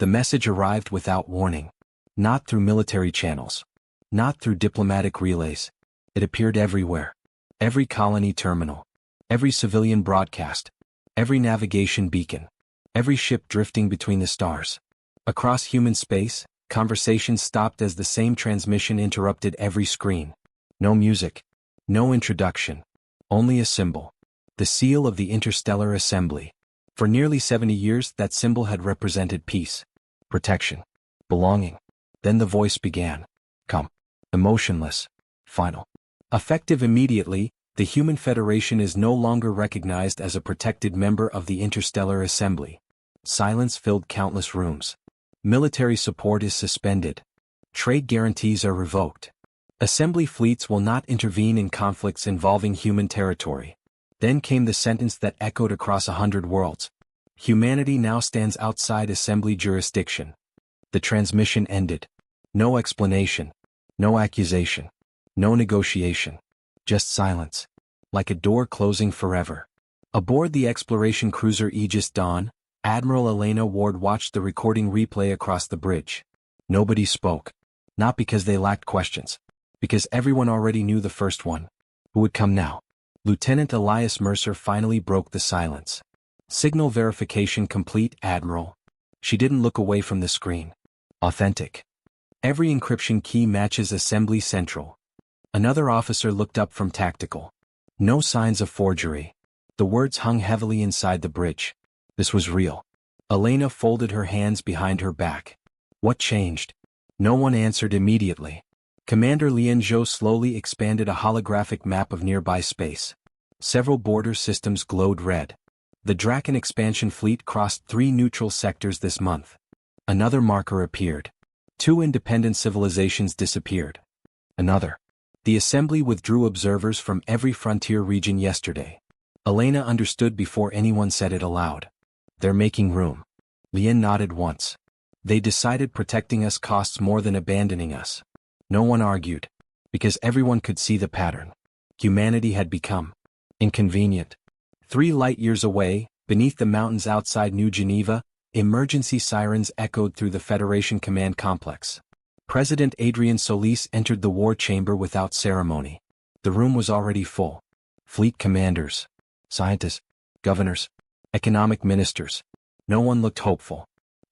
The message arrived without warning. Not through military channels. Not through diplomatic relays. It appeared everywhere. Every colony terminal. Every civilian broadcast. Every navigation beacon. Every ship drifting between the stars. Across human space, conversations stopped as the same transmission interrupted every screen. No music. No introduction. Only a symbol. The seal of the Interstellar Assembly. For nearly 70 years, that symbol had represented peace, protection, belonging. Then the voice began. Come. Emotionless. Final. Effective immediately, the Human Federation is no longer recognized as a protected member of the Interstellar Assembly. Silence filled countless rooms. Military support is suspended. Trade guarantees are revoked. Assembly fleets will not intervene in conflicts involving human territory. Then came the sentence that echoed across 100 worlds. Humanity now stands outside Assembly jurisdiction. The transmission ended. No explanation. No accusation. No negotiation. Just silence. Like a door closing forever. Aboard the exploration cruiser Aegis Dawn, Admiral Elena Ward watched the recording replay across the bridge. Nobody spoke. Not because they lacked questions. Because everyone already knew the first one. Who would come now? Lieutenant Elias Mercer finally broke the silence. Signal verification complete, Admiral. She didn't look away from the screen. Authentic. Every encryption key matches Assembly Central. Another officer looked up from tactical. No signs of forgery. The words hung heavily inside the bridge. This was real. Elena folded her hands behind her back. What changed? No one answered immediately. Commander Lian Zhou slowly expanded a holographic map of nearby space. Several border systems glowed red. The Draken expansion fleet crossed 3 neutral sectors this month. Another marker appeared. 2 independent civilizations disappeared. Another. The Assembly withdrew observers from every frontier region yesterday. Elena understood before anyone said it aloud. They're making room. Lian nodded once. They decided protecting us costs more than abandoning us. No one argued. Because everyone could see the pattern. Humanity had become inconvenient. 3 light-years away, beneath the mountains outside New Geneva, emergency sirens echoed through the Federation command complex. President Adrian Solis entered the war chamber without ceremony. The room was already full. Fleet commanders, scientists, governors, economic ministers. No one looked hopeful.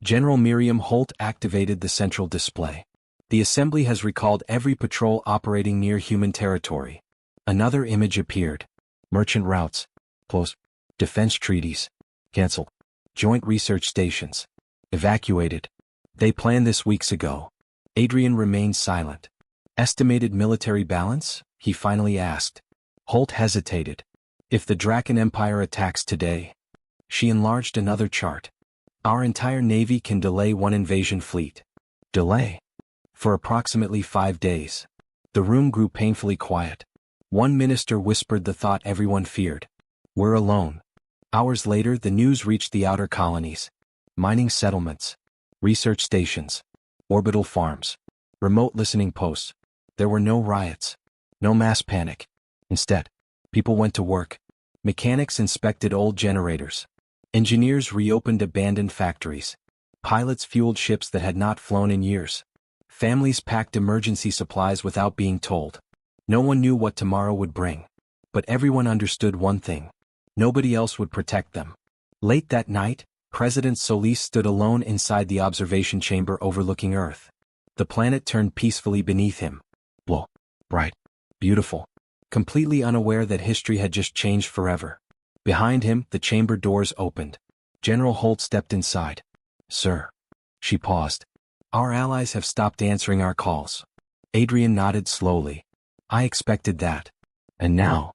General Miriam Holt activated the central display. The Assembly has recalled every patrol operating near human territory. Another image appeared. Merchant routes. Closed. Defense treaties. Cancelled. Joint research stations. Evacuated. They planned this weeks ago. Adrian remained silent. Estimated military balance? He finally asked. Holt hesitated. If the Draken Empire attacks today. She enlarged another chart. Our entire navy can delay 1 invasion fleet. Delay? For approximately 5 days. The room grew painfully quiet. One minister whispered the thought everyone feared. We're alone. Hours later, the news reached the outer colonies. Mining settlements. Research stations. Orbital farms. Remote listening posts. There were no riots. No mass panic. Instead, people went to work. Mechanics inspected old generators. Engineers reopened abandoned factories. Pilots fueled ships that had not flown in years. Families packed emergency supplies without being told. No one knew what tomorrow would bring. But everyone understood one thing. Nobody else would protect them. Late that night, President Solis stood alone inside the observation chamber overlooking Earth. The planet turned peacefully beneath him. Blue, bright, beautiful. Completely unaware that history had just changed forever. Behind him, the chamber doors opened. General Holt stepped inside. Sir. She paused. Our allies have stopped answering our calls. Adrian nodded slowly. I expected that. And now?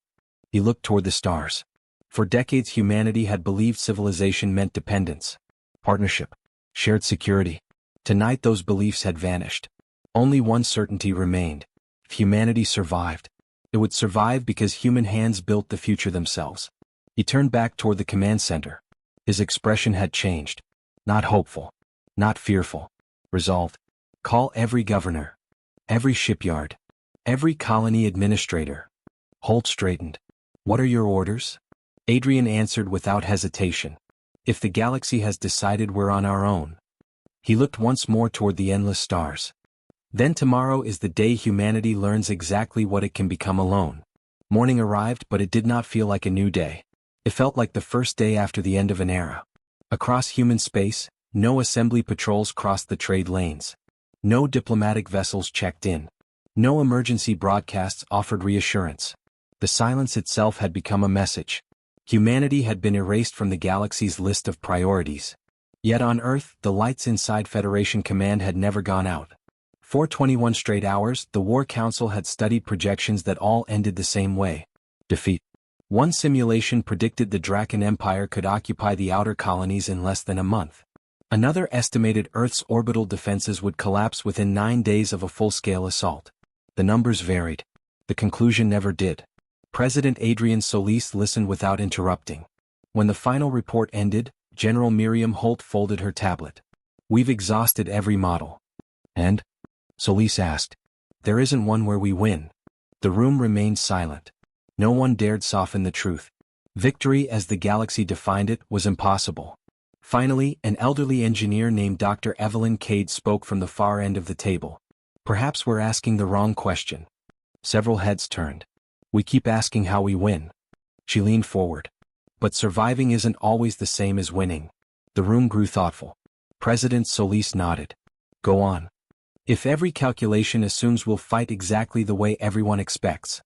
He looked toward the stars. For decades humanity had believed civilization meant dependence, partnership, shared security. Tonight those beliefs had vanished. Only one certainty remained. If humanity survived, it would survive because human hands built the future themselves. He turned back toward the command center. His expression had changed. Not hopeful. Not fearful. Resolved. Call every governor. Every shipyard. Every colony administrator. Holt straightened. What are your orders? Adrian answered without hesitation. If the galaxy has decided we're on our own. He looked once more toward the endless stars. Then tomorrow is the day humanity learns exactly what it can become alone. Morning arrived, but it did not feel like a new day. It felt like the first day after the end of an era. Across human space, no assembly patrols crossed the trade lanes. No diplomatic vessels checked in. No emergency broadcasts offered reassurance. The silence itself had become a message. Humanity had been erased from the galaxy's list of priorities. Yet on Earth, the lights inside Federation Command had never gone out. For 21 straight hours, the War Council had studied projections that all ended the same way: defeat. One simulation predicted the Draken Empire could occupy the outer colonies in less than a month. Another estimated Earth's orbital defenses would collapse within 9 days of a full-scale assault. The numbers varied. The conclusion never did. President Adrian Solis listened without interrupting. When the final report ended, General Miriam Holt folded her tablet. "We've exhausted every model." "And?" Solis asked. "There isn't one where we win." The room remained silent. No one dared soften the truth. Victory, as the galaxy defined it, was impossible. Finally, an elderly engineer named Dr. Evelyn Cade spoke from the far end of the table. "Perhaps we're asking the wrong question." Several heads turned. "We keep asking how we win." She leaned forward. "But surviving isn't always the same as winning." The room grew thoughtful. President Solis nodded. "Go on." "If every calculation assumes we'll fight exactly the way everyone expects."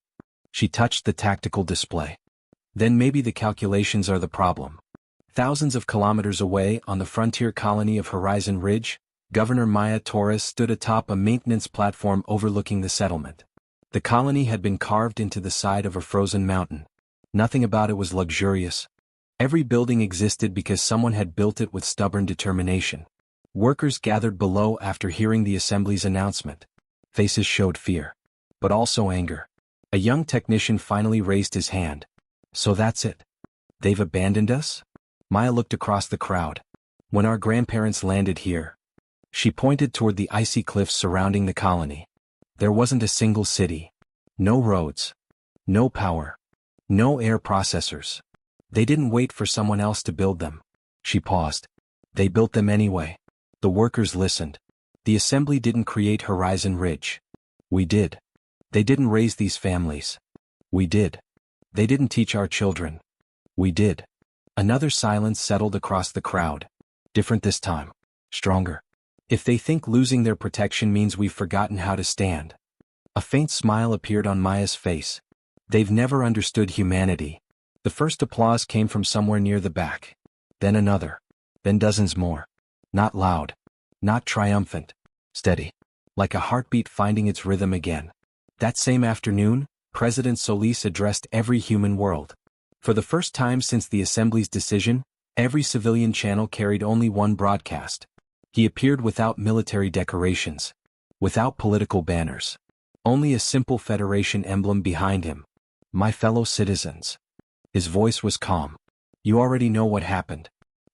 She touched the tactical display. "Then maybe the calculations are the problem." Thousands of kilometers away, on the frontier colony of Horizon Ridge, Governor Maya Torres stood atop a maintenance platform overlooking the settlement. The colony had been carved into the side of a frozen mountain. Nothing about it was luxurious. Every building existed because someone had built it with stubborn determination. Workers gathered below after hearing the assembly's announcement. Faces showed fear, but also anger. A young technician finally raised his hand. "So that's it? They've abandoned us?" Maya looked across the crowd. "When our grandparents landed here." She pointed toward the icy cliffs surrounding the colony. "There wasn't a single city. No roads. No power. No air processors. They didn't wait for someone else to build them." She paused. "They built them anyway." The workers listened. "The assembly didn't create Horizon Ridge. We did. They didn't raise these families. We did. They didn't teach our children. We did." Another silence settled across the crowd. Different this time. Stronger. "If they think losing their protection means we've forgotten how to stand." A faint smile appeared on Maya's face. "They've never understood humanity." The first applause came from somewhere near the back. Then another. Then dozens more. Not loud. Not triumphant. Steady. Like a heartbeat finding its rhythm again. That same afternoon, President Solis addressed every human world. For the first time since the Assembly's decision, every civilian channel carried only one broadcast. He appeared without military decorations. Without political banners. Only a simple Federation emblem behind him. "My fellow citizens." His voice was calm. "You already know what happened.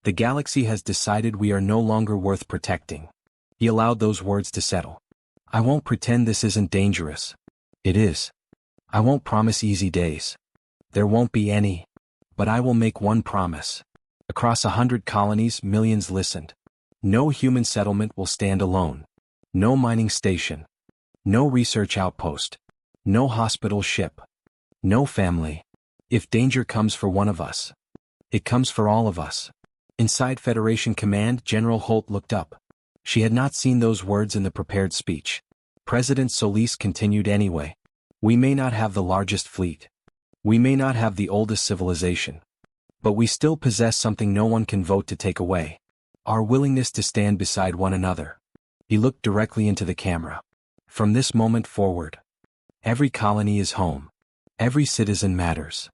The galaxy has decided we are no longer worth protecting." He allowed those words to settle. "I won't pretend this isn't dangerous. It is. I won't promise easy days. There won't be any. But I will make one promise." Across 100 colonies, millions listened. No human settlement will stand alone. No mining station. No research outpost. No hospital ship. No family. If danger comes for one of us, it comes for all of us. Inside Federation Command, General Holt looked up. She had not seen those words in the prepared speech. President Solis continued anyway. "We may not have the largest fleet. We may not have the oldest civilization. But we still possess something no one can vote to take away. Our willingness to stand beside one another." He looked directly into the camera. "From this moment forward, every colony is home. Every citizen matters.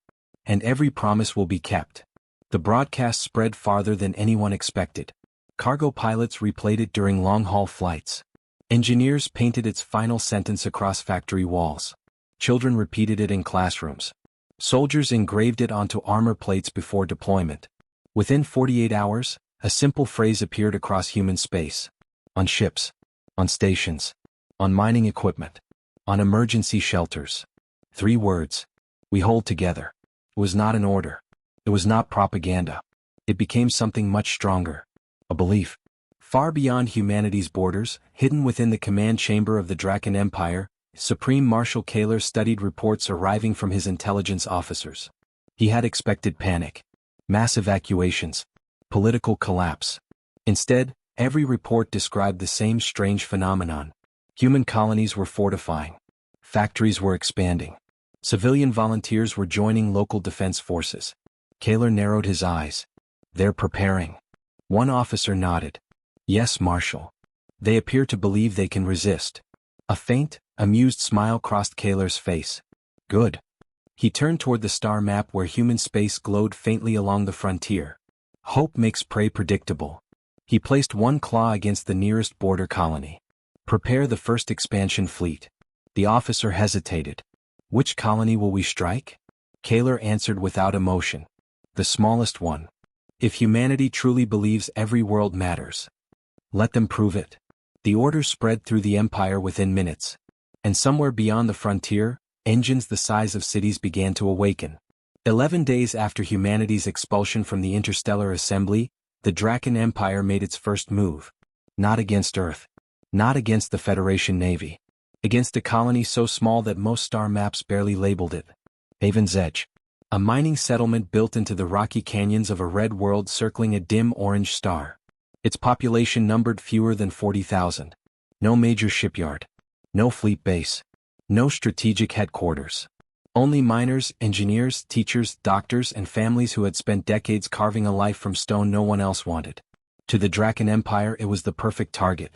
And every promise will be kept." The broadcast spread farther than anyone expected. Cargo pilots replayed it during long-haul flights. Engineers painted its final sentence across factory walls. Children repeated it in classrooms. Soldiers engraved it onto armor plates before deployment. Within 48 hours, a simple phrase appeared across human space. On ships. On stations. On mining equipment. On emergency shelters. 3 words. "We hold together." It was not an order. It was not propaganda. It became something much stronger. A belief. Far beyond humanity's borders, hidden within the command chamber of the Draken Empire, Supreme Marshal Kaler studied reports arriving from his intelligence officers. He had expected panic, mass evacuations, political collapse. Instead, every report described the same strange phenomenon. Human colonies were fortifying. Factories were expanding. Civilian volunteers were joining local defense forces. Kaler narrowed his eyes. They're preparing. One officer nodded. Yes, Marshal. They appear to believe they can resist. A faint, amused smile crossed Kaler's face. Good. He turned toward the star map where human space glowed faintly along the frontier. Hope makes prey predictable. He placed one claw against the nearest border colony. Prepare the first expansion fleet. The officer hesitated. Which colony will we strike? Kaler answered without emotion. The smallest one. If humanity truly believes every world matters, let them prove it. The order spread through the empire within minutes. And somewhere beyond the frontier, engines the size of cities began to awaken. 11 days after humanity's expulsion from the Interstellar Assembly, the Draken Empire made its first move. Not against Earth. Not against the Federation Navy. Against a colony so small that most star maps barely labeled it. Haven's Edge. A mining settlement built into the rocky canyons of a red world circling a dim orange star. Its population numbered fewer than 40,000. No major shipyard. No fleet base. No strategic headquarters. Only miners, engineers, teachers, doctors, and families who had spent decades carving a life from stone no one else wanted. To the Draken Empire it was the perfect target.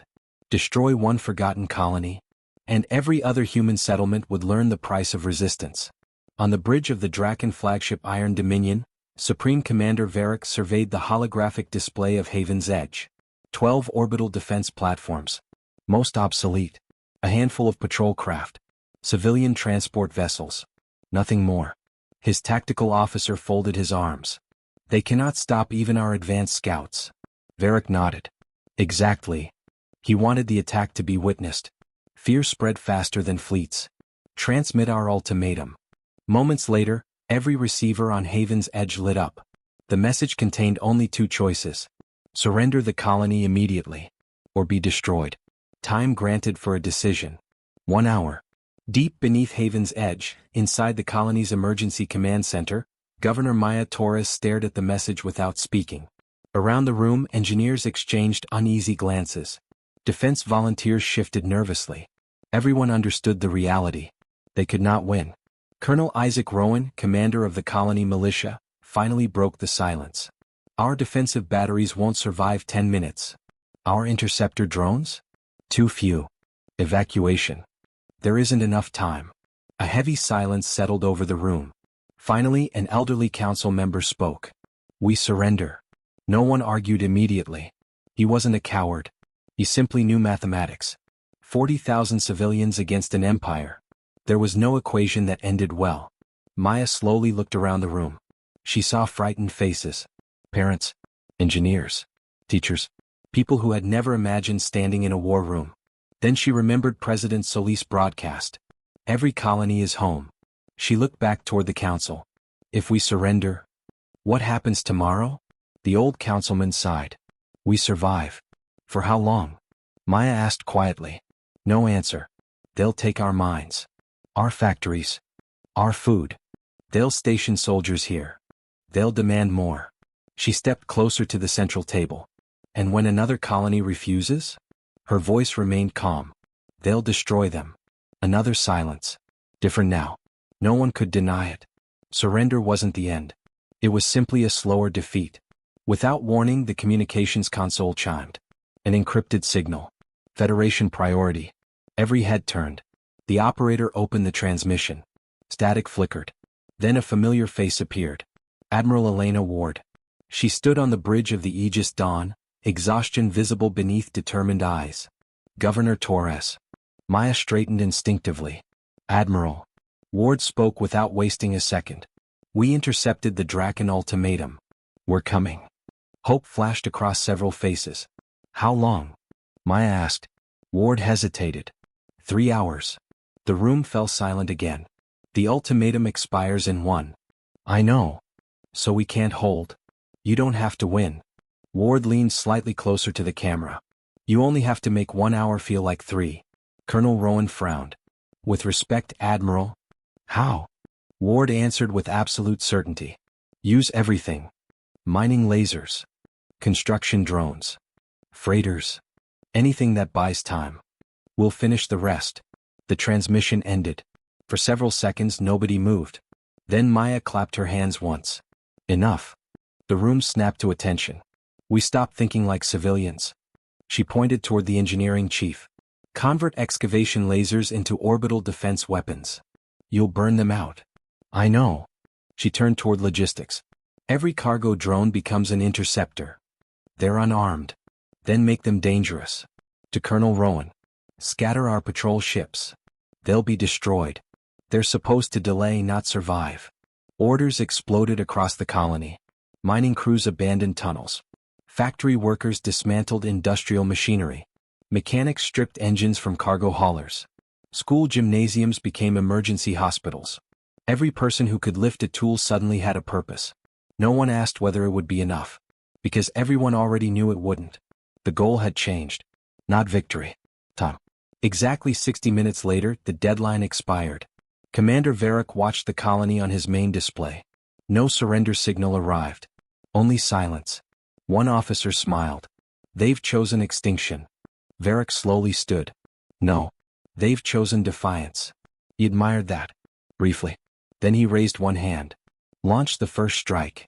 Destroy one forgotten colony, and every other human settlement would learn the price of resistance. On the bridge of the Draken flagship Iron Dominion, Supreme Commander Varric surveyed the holographic display of Haven's Edge. 12 orbital defense platforms. Most obsolete. A handful of patrol craft. Civilian transport vessels. Nothing more. His tactical officer folded his arms. They cannot stop even our advanced scouts. Varric nodded. Exactly. He wanted the attack to be witnessed. Fear spread faster than fleets. Transmit our ultimatum. Moments later, every receiver on Haven's Edge lit up. The message contained only two choices. Surrender the colony immediately. Or be destroyed. Time granted for a decision. 1 hour. Deep beneath Haven's Edge, inside the colony's emergency command center, Governor Maya Torres stared at the message without speaking. Around the room, engineers exchanged uneasy glances. Defense volunteers shifted nervously. Everyone understood the reality. They could not win. Colonel Isaac Rowan, commander of the colony militia, finally broke the silence. Our defensive batteries won't survive 10 minutes. Our interceptor drones? Too few. Evacuation. There isn't enough time. A heavy silence settled over the room. Finally, an elderly council member spoke. We surrender. No one argued immediately. He wasn't a coward. He simply knew mathematics. 40,000 civilians against an empire. There was no equation that ended well. Maya slowly looked around the room. She saw frightened faces. Parents, engineers, teachers, people who had never imagined standing in a war room. Then she remembered President Solis' broadcast. Every colony is home. She looked back toward the council. If we surrender, what happens tomorrow? The old councilman sighed. We survive. For how long? Maya asked quietly. No answer. They'll take our mines. Our factories. Our food. They'll station soldiers here. They'll demand more. She stepped closer to the central table. And when another colony refuses? Her voice remained calm. They'll destroy them. Another silence. Different now. No one could deny it. Surrender wasn't the end. It was simply a slower defeat. Without warning, the communications console chimed. An encrypted signal. Federation priority. Every head turned. The operator opened the transmission. Static flickered. Then a familiar face appeared. Admiral Elena Ward. She stood on the bridge of the Aegis Dawn, exhaustion visible beneath determined eyes. Governor Torres. Maya straightened instinctively. Admiral. Ward spoke without wasting a second. We intercepted the Draken ultimatum. We're coming. Hope flashed across several faces. How long? Maya asked. Ward hesitated. 3 hours. The room fell silent again. The ultimatum expires in 1. I know. So we can't hold. You don't have to win. Ward leaned slightly closer to the camera. You only have to make 1 hour feel like 3. Colonel Rowan frowned. With respect, Admiral. How? Ward answered with absolute certainty. Use everything. Mining lasers. Construction drones. Freighters. Anything that buys time. We'll finish the rest. The transmission ended. For several seconds nobody moved. Then Maya clapped her hands once. Enough. The room snapped to attention. We stopped thinking like civilians. She pointed toward the engineering chief. Convert excavation lasers into orbital defense weapons. You'll burn them out. I know. She turned toward logistics. Every cargo drone becomes an interceptor. They're unarmed. Then make them dangerous. To Colonel Rowan. Scatter our patrol ships. They'll be destroyed. They're supposed to delay, not survive. Orders exploded across the colony. Mining crews abandoned tunnels. Factory workers dismantled industrial machinery. Mechanics stripped engines from cargo haulers. School gymnasiums became emergency hospitals. Every person who could lift a tool suddenly had a purpose. No one asked whether it would be enough. Because everyone already knew it wouldn't. The goal had changed. Not victory. Time. Exactly 60 minutes later, the deadline expired. Commander Varric watched the colony on his main display. No surrender signal arrived. Only silence. One officer smiled. They've chosen extinction. Varric slowly stood. No. They've chosen defiance. He admired that. Briefly. Then he raised one hand. Launched the first strike.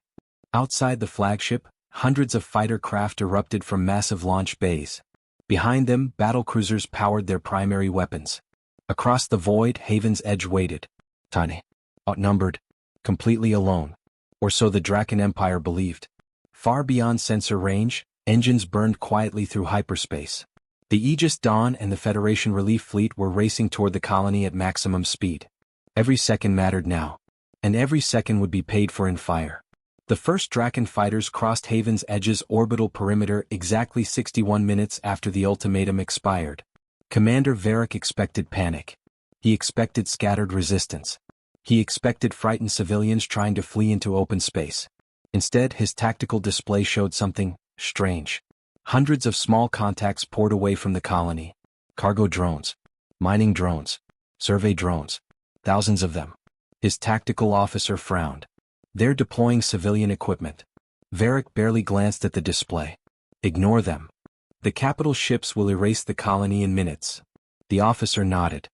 Outside the flagship, hundreds of fighter craft erupted from massive launch bays. Behind them, battlecruisers powered their primary weapons. Across the void, Haven's Edge waited. Tiny. Outnumbered. Completely alone. Or so the Draken Empire believed. Far beyond sensor range, engines burned quietly through hyperspace. The Aegis Dawn and the Federation Relief Fleet were racing toward the colony at maximum speed. Every second mattered now. And every second would be paid for in fire. The first Draken fighters crossed Haven's Edge's orbital perimeter exactly 61 minutes after the ultimatum expired. Commander Varric expected panic. He expected scattered resistance. He expected frightened civilians trying to flee into open space. Instead, his tactical display showed something strange. Hundreds of small contacts poured away from the colony. Cargo drones. Mining drones. Survey drones. Thousands of them. His tactical officer frowned. They're deploying civilian equipment. Varric barely glanced at the display. Ignore them. The capital ships will erase the colony in minutes. The officer nodded.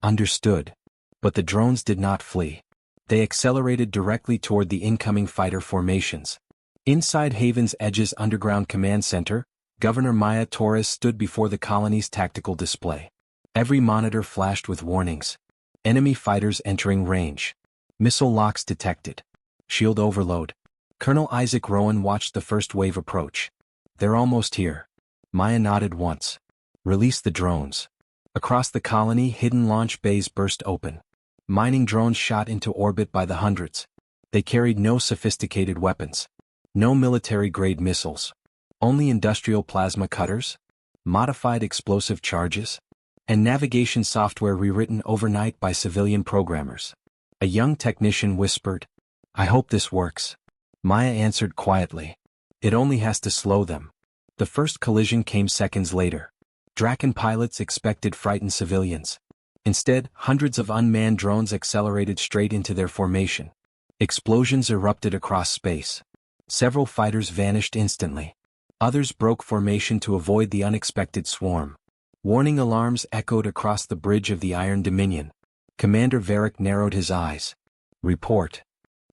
Understood. But the drones did not flee. They accelerated directly toward the incoming fighter formations. Inside Haven's Edge's underground command center, Governor Maya Torres stood before the colony's tactical display. Every monitor flashed with warnings. Enemy fighters entering range. Missile locks detected. Shield overload. Colonel Isaac Rowan watched the first wave approach. They're almost here. Maya nodded once. Release the drones. Across the colony, hidden launch bays burst open. Mining drones shot into orbit by the hundreds. They carried no sophisticated weapons. No military-grade missiles. Only industrial plasma cutters, modified explosive charges, and navigation software rewritten overnight by civilian programmers. A young technician whispered, I hope this works. Maya answered quietly. It only has to slow them. The first collision came seconds later. Draken pilots expected frightened civilians. Instead, hundreds of unmanned drones accelerated straight into their formation. Explosions erupted across space. Several fighters vanished instantly. Others broke formation to avoid the unexpected swarm. Warning alarms echoed across the bridge of the Iron Dominion. Commander Varric narrowed his eyes. Report.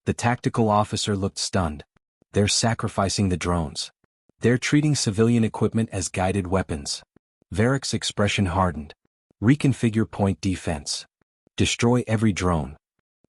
The tactical officer looked stunned. They're sacrificing the drones. They're treating civilian equipment as guided weapons. Varric's expression hardened. Reconfigure point defense. Destroy every drone.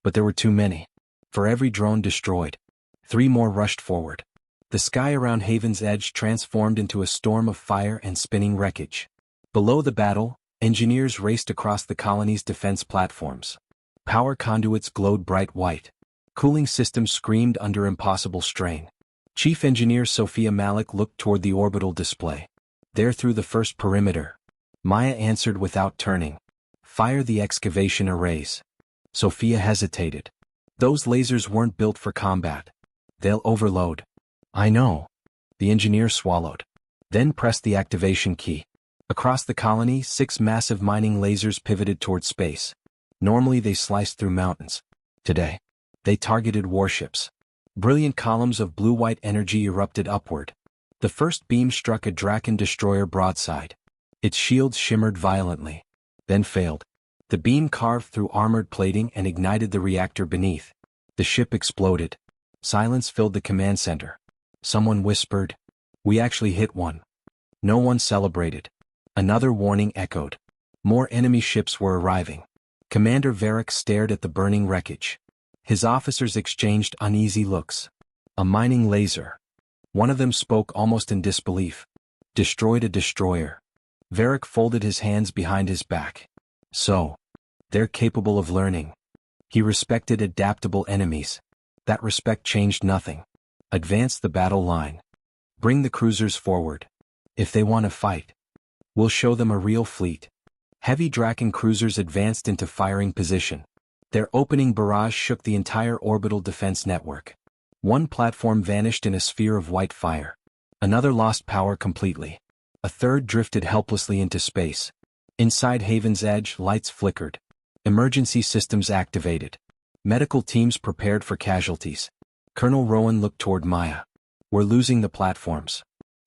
But there were too many. For every drone destroyed, 3 more rushed forward. The sky around Haven's Edge transformed into a storm of fire and spinning wreckage. Below the battle, engineers raced across the colony's defense platforms. Power conduits glowed bright white. Cooling systems screamed under impossible strain. Chief Engineer Sophia Malik looked toward the orbital display. There through the first perimeter. Maya answered without turning. Fire the excavation arrays. Sophia hesitated. Those lasers weren't built for combat. They'll overload. I know. The engineer swallowed. Then pressed the activation key. Across the colony, 6 massive mining lasers pivoted toward space. Normally they sliced through mountains. Today, they targeted warships. Brilliant columns of blue-white energy erupted upward. The first beam struck a Draken destroyer broadside. Its shields shimmered violently, then failed. The beam carved through armored plating and ignited the reactor beneath. The ship exploded. Silence filled the command center. Someone whispered, "We actually hit one." No one celebrated. Another warning echoed. More enemy ships were arriving. Commander Varric stared at the burning wreckage. His officers exchanged uneasy looks. A mining laser. One of them spoke almost in disbelief. Destroyed a destroyer. Varric folded his hands behind his back. So, they're capable of learning. He respected adaptable enemies. That respect changed nothing. Advance the battle line. Bring the cruisers forward. If they want to fight, we'll show them a real fleet. Heavy Draken cruisers advanced into firing position. Their opening barrage shook the entire orbital defense network. One platform vanished in a sphere of white fire. Another lost power completely. A third drifted helplessly into space. Inside Haven's Edge, lights flickered. Emergency systems activated. Medical teams prepared for casualties. Colonel Rowan looked toward Maya. "We're losing the platforms."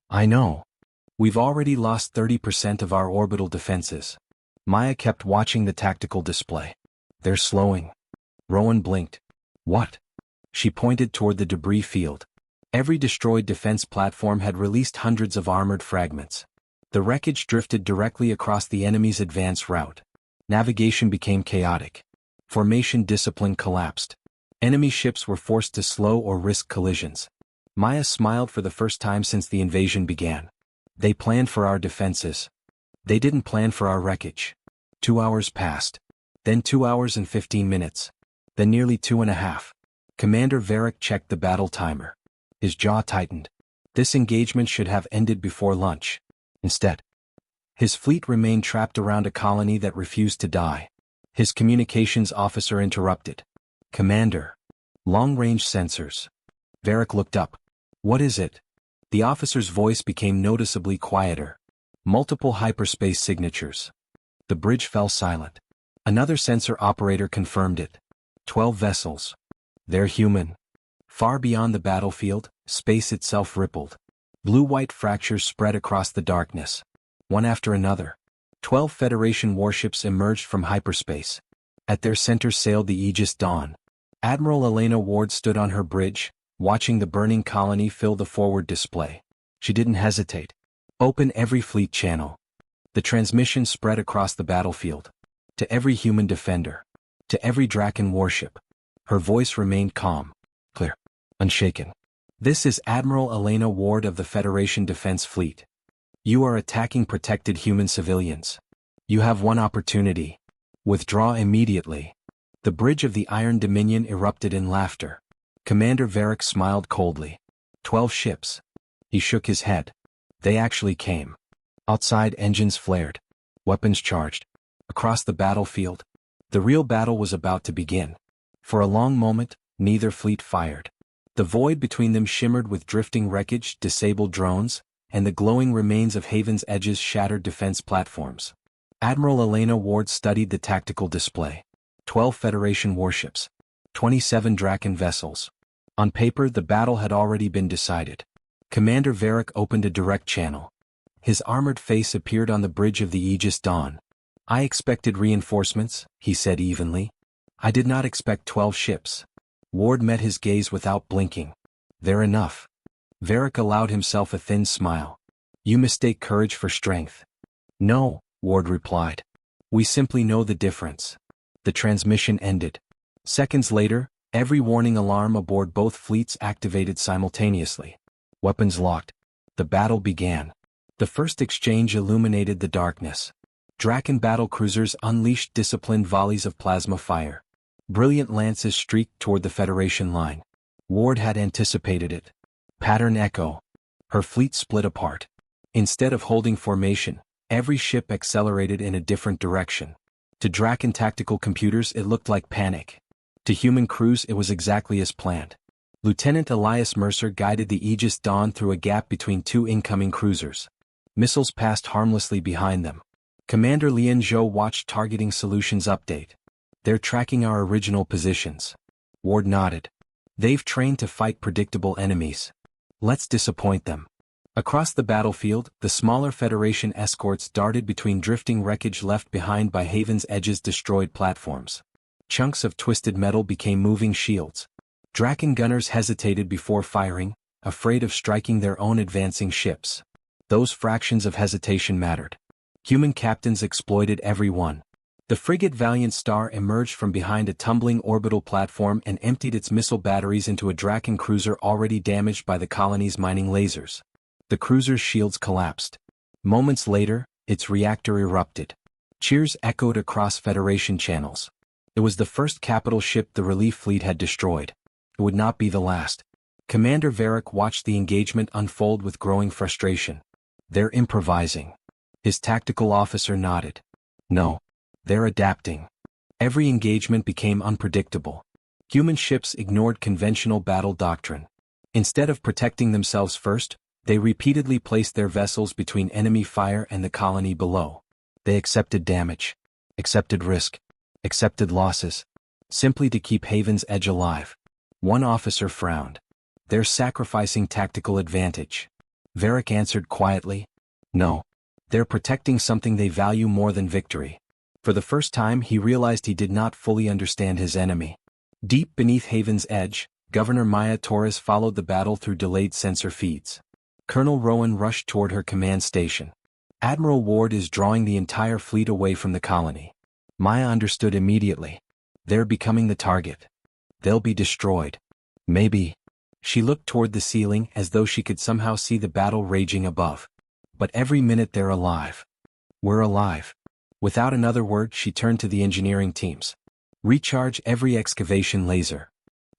"I know. We've already lost 30% of our orbital defenses." Maya kept watching the tactical display. "They're slowing." Rowan blinked. "What?" She pointed toward the debris field. Every destroyed defense platform had released hundreds of armored fragments. The wreckage drifted directly across the enemy's advance route. Navigation became chaotic. Formation discipline collapsed. Enemy ships were forced to slow or risk collisions. Maya smiled for the first time since the invasion began. They planned for our defenses. They didn't plan for our wreckage. 2 hours passed. Then 2 hours and 15 minutes. Then nearly 2.5. Commander Varric checked the battle timer. His jaw tightened. This engagement should have ended before lunch. Instead, his fleet remained trapped around a colony that refused to die. His communications officer interrupted. "Commander. Long-range sensors." Varric looked up. "What is it?" The officer's voice became noticeably quieter. "Multiple hyperspace signatures." The bridge fell silent. Another sensor operator confirmed it. 12 vessels. They're human. Far beyond the battlefield, space itself rippled. Blue-white fractures spread across the darkness. One after another, 12 Federation warships emerged from hyperspace. At their center sailed the Aegis Dawn. Admiral Elena Ward stood on her bridge, watching the burning colony fill the forward display. She didn't hesitate. "Open every fleet channel." The transmission spread across the battlefield. To every human defender. To every Draken warship. Her voice remained calm, clear, unshaken. "This is Admiral Elena Ward of the Federation Defense Fleet. You are attacking protected human civilians. You have one opportunity. Withdraw immediately." The bridge of the Iron Dominion erupted in laughter. Commander Varric smiled coldly. 12 ships. He shook his head. They actually came. Outside engines flared. Weapons charged. Across the battlefield, the real battle was about to begin. For a long moment, neither fleet fired. The void between them shimmered with drifting wreckage, disabled drones, and the glowing remains of Haven's Edge's shattered defense platforms. Admiral Elena Ward studied the tactical display. 12 Federation warships. 27 Draken vessels. On paper, the battle had already been decided. Commander Varric opened a direct channel. His armored face appeared on the bridge of the Aegis Dawn. "I expected reinforcements," he said evenly. "I did not expect 12 ships." Ward met his gaze without blinking. "They're enough." Varric allowed himself a thin smile. "You mistake courage for strength." "No," Ward replied. "We simply know the difference." The transmission ended. Seconds later, every warning alarm aboard both fleets activated simultaneously. Weapons locked. The battle began. The first exchange illuminated the darkness. Draken battlecruisers unleashed disciplined volleys of plasma fire. Brilliant lances streaked toward the Federation line. Ward had anticipated it. Pattern echo. Her fleet split apart. Instead of holding formation, every ship accelerated in a different direction. To Draken tactical computers it looked like panic. To human crews it was exactly as planned. Lieutenant Elias Mercer guided the Aegis Dawn through a gap between two incoming cruisers. Missiles passed harmlessly behind them. Commander Lian Zhou watched Targeting Solutions update. They're tracking our original positions. Ward nodded. They've trained to fight predictable enemies. Let's disappoint them. Across the battlefield, the smaller Federation escorts darted between drifting wreckage left behind by Haven's Edge's destroyed platforms. Chunks of twisted metal became moving shields. Draken gunners hesitated before firing, afraid of striking their own advancing ships. Those fractions of hesitation mattered. Human captains exploited every one. The frigate Valiant Star emerged from behind a tumbling orbital platform and emptied its missile batteries into a Draken cruiser already damaged by the colony's mining lasers. The cruiser's shields collapsed. Moments later, its reactor erupted. Cheers echoed across Federation channels. It was the first capital ship the relief fleet had destroyed. It would not be the last. Commander Varric watched the engagement unfold with growing frustration. They're improvising. His tactical officer nodded. No. They're adapting. Every engagement became unpredictable. Human ships ignored conventional battle doctrine. Instead of protecting themselves first, they repeatedly placed their vessels between enemy fire and the colony below. They accepted damage, accepted risk, accepted losses, simply to keep Haven's Edge alive. One officer frowned. They're sacrificing tactical advantage. Varric answered quietly. No. They're protecting something they value more than victory. For the first time he realized he did not fully understand his enemy. Deep beneath Haven's Edge, Governor Maya Torres followed the battle through delayed sensor feeds. Colonel Rowan rushed toward her command station. Admiral Ward is drawing the entire fleet away from the colony. Maya understood immediately. They're becoming the target. They'll be destroyed. Maybe. She looked toward the ceiling as though she could somehow see the battle raging above. But every minute they're alive. We're alive. Without another word, she turned to the engineering teams. Recharge every excavation laser.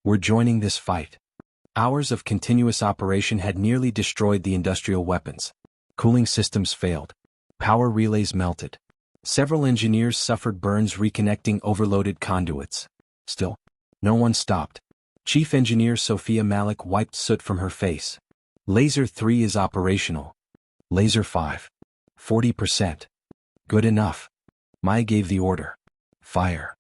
We're joining this fight. Hours of continuous operation had nearly destroyed the industrial weapons. Cooling systems failed. Power relays melted. Several engineers suffered burns reconnecting overloaded conduits. Still, no one stopped. Chief Engineer Sophia Malik wiped soot from her face. Laser 3 is operational. Laser 5. 40%. Good enough. Maya gave the order. Fire.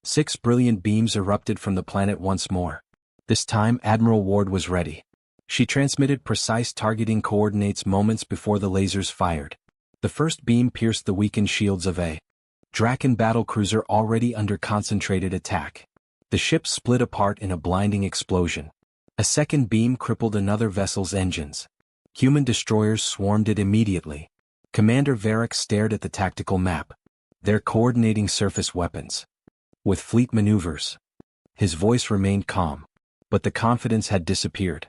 6 brilliant beams erupted from the planet once more. This time Admiral Ward was ready. She transmitted precise targeting coordinates moments before the lasers fired. The first beam pierced the weakened shields of a Draken battlecruiser already under concentrated attack. The ship split apart in a blinding explosion. A second beam crippled another vessel's engines. Human destroyers swarmed it immediately. Commander Varric stared at the tactical map. They're coordinating surface weapons. With fleet maneuvers. His voice remained calm. But the confidence had disappeared.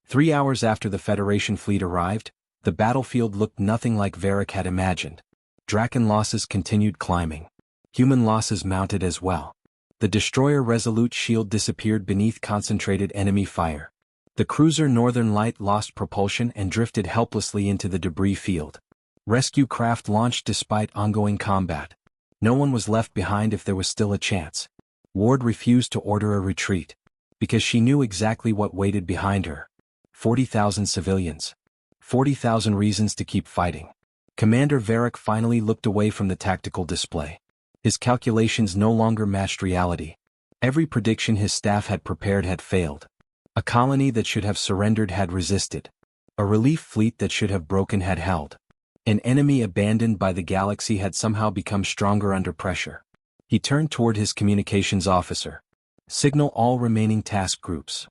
3 hours after the Federation fleet arrived, the battlefield looked nothing like Varric had imagined. Draken losses continued climbing. Human losses mounted as well. The destroyer Resolute shield disappeared beneath concentrated enemy fire. The cruiser Northern Light lost propulsion and drifted helplessly into the debris field. Rescue craft launched despite ongoing combat. No one was left behind if there was still a chance. Ward refused to order a retreat. Because she knew exactly what waited behind her. 40,000 civilians. 40,000 reasons to keep fighting. Commander Varric finally looked away from the tactical display. His calculations no longer matched reality. Every prediction his staff had prepared had failed. A colony that should have surrendered had resisted. A relief fleet that should have broken had held. An enemy abandoned by the galaxy had somehow become stronger under pressure. He turned toward his communications officer. Signal all remaining task groups.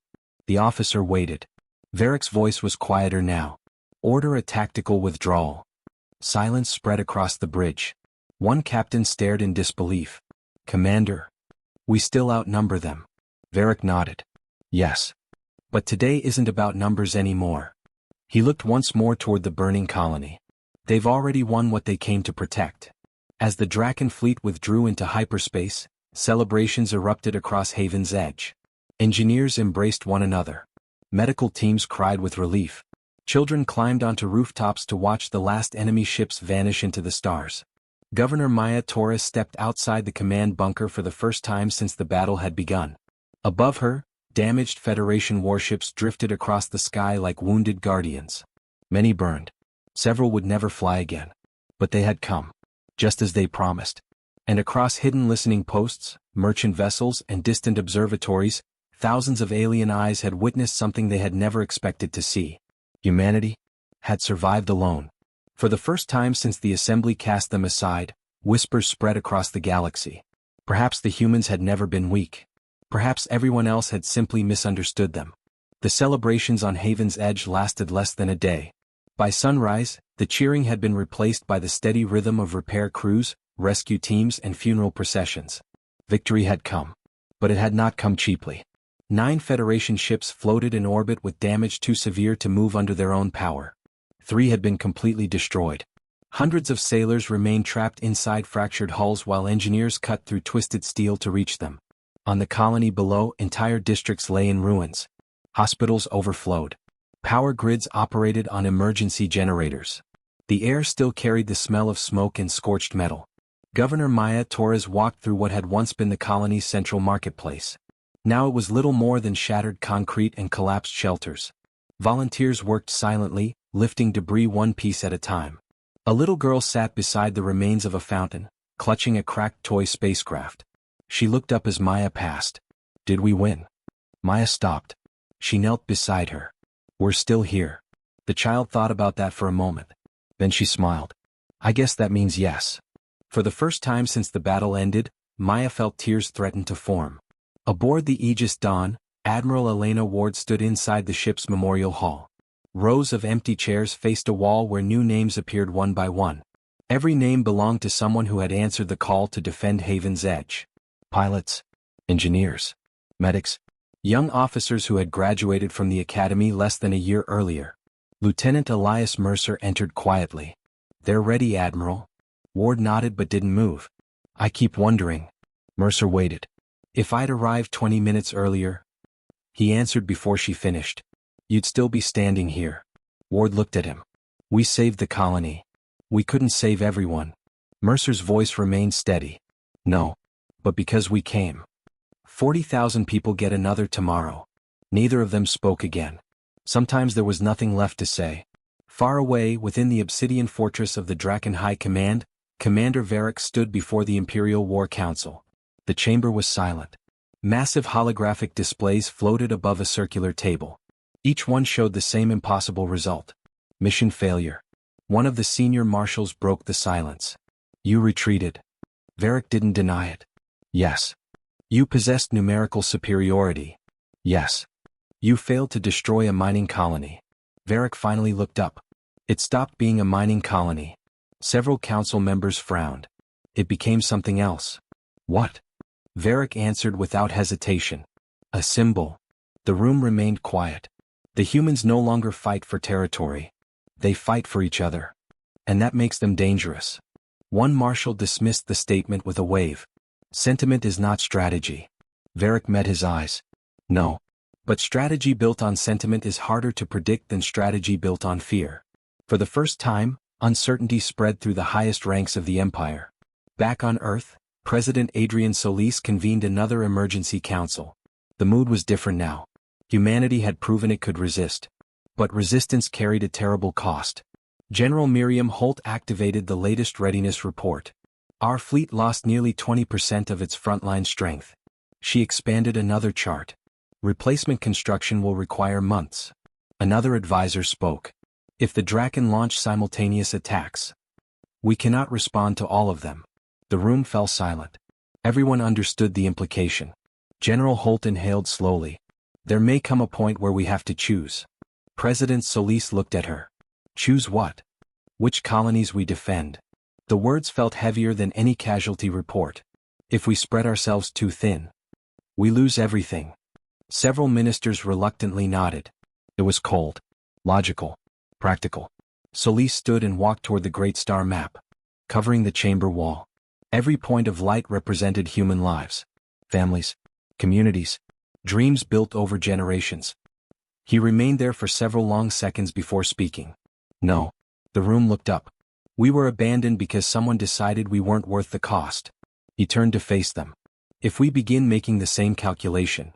The officer waited. Varric's voice was quieter now. Order a tactical withdrawal. Silence spread across the bridge. One captain stared in disbelief. Commander. We still outnumber them. Varric nodded. Yes. But today isn't about numbers anymore. He looked once more toward the burning colony. They've already won what they came to protect. As the Draken fleet withdrew into hyperspace, celebrations erupted across Haven's Edge. Engineers embraced one another. Medical teams cried with relief. Children climbed onto rooftops to watch the last enemy ships vanish into the stars. Governor Maya Torres stepped outside the command bunker for the first time since the battle had begun. Above her, Damaged Federation warships drifted across the sky like wounded guardians. Many burned. Several would never fly again. But they had come. Just as they promised. And across hidden listening posts, merchant vessels, and distant observatories, thousands of alien eyes had witnessed something they had never expected to see. Humanity had survived alone. For the first time since the assembly cast them aside, whispers spread across the galaxy. Perhaps the humans had never been weak. Perhaps everyone else had simply misunderstood them. The celebrations on Haven's Edge lasted less than a day. By sunrise, the cheering had been replaced by the steady rhythm of repair crews, rescue teams, and funeral processions. Victory had come. But it had not come cheaply. 9 Federation ships floated in orbit with damage too severe to move under their own power. 3 had been completely destroyed. Hundreds of sailors remained trapped inside fractured hulls while engineers cut through twisted steel to reach them. On the colony below, entire districts lay in ruins. Hospitals overflowed. Power grids operated on emergency generators. The air still carried the smell of smoke and scorched metal. Governor Maya Torres walked through what had once been the colony's central marketplace. Now it was little more than shattered concrete and collapsed shelters. Volunteers worked silently, lifting debris one piece at a time. A little girl sat beside the remains of a fountain, clutching a cracked toy spacecraft. She looked up as Maya passed. Did we win? Maya stopped. She knelt beside her. We're still here. The child thought about that for a moment. Then she smiled. I guess that means yes. For the first time since the battle ended, Maya felt tears threaten to form. Aboard the Aegis Dawn, Admiral Elena Ward stood inside the ship's memorial hall. Rows of empty chairs faced a wall where new names appeared one by one. Every name belonged to someone who had answered the call to defend Haven's Edge. Pilots, engineers, medics, young officers who had graduated from the academy less than a year earlier. Lieutenant Elias Mercer entered quietly. They're ready, Admiral. Ward nodded but didn't move. I keep wondering. Mercer waited. If I'd arrived 20 minutes earlier? He answered before she finished. You'd still be standing here. Ward looked at him. We saved the colony. We couldn't save everyone. Mercer's voice remained steady. No. But because we came. 40,000 people get another tomorrow. Neither of them spoke again. Sometimes there was nothing left to say. Far away, within the obsidian fortress of the Draken High Command, Commander Varric stood before the Imperial War Council. The chamber was silent. Massive holographic displays floated above a circular table. Each one showed the same impossible result. Mission failure. One of the senior marshals broke the silence. You retreated. Varric didn't deny it. Yes. You possessed numerical superiority. Yes. You failed to destroy a mining colony. Varric finally looked up. It stopped being a mining colony. Several council members frowned. It became something else. What? Varric answered without hesitation. A symbol. The room remained quiet. The humans no longer fight for territory. They fight for each other. And that makes them dangerous. One marshal dismissed the statement with a wave. Sentiment is not strategy. Varric met his eyes. No. But strategy built on sentiment is harder to predict than strategy built on fear. For the first time, uncertainty spread through the highest ranks of the Empire. Back on Earth, President Adrian Solis convened another emergency council. The mood was different now. Humanity had proven it could resist. But resistance carried a terrible cost. General Miriam Holt activated the latest readiness report. Our fleet lost nearly 20% of its frontline strength. She expanded another chart. Replacement construction will require months. Another advisor spoke. If the Draken launch simultaneous attacks, we cannot respond to all of them. The room fell silent. Everyone understood the implication. General Holt inhaled slowly. There may come a point where we have to choose. President Solis looked at her. Choose what? Which colonies we defend. The words felt heavier than any casualty report. If we spread ourselves too thin, we lose everything. Several ministers reluctantly nodded. It was cold. Logical. Practical. Solis stood and walked toward the Great Star map, covering the chamber wall. Every point of light represented human lives. Families. Communities. Dreams built over generations. He remained there for several long seconds before speaking. No. The room looked up. We were abandoned because someone decided we weren't worth the cost. He turned to face them. If we begin making the same calculation,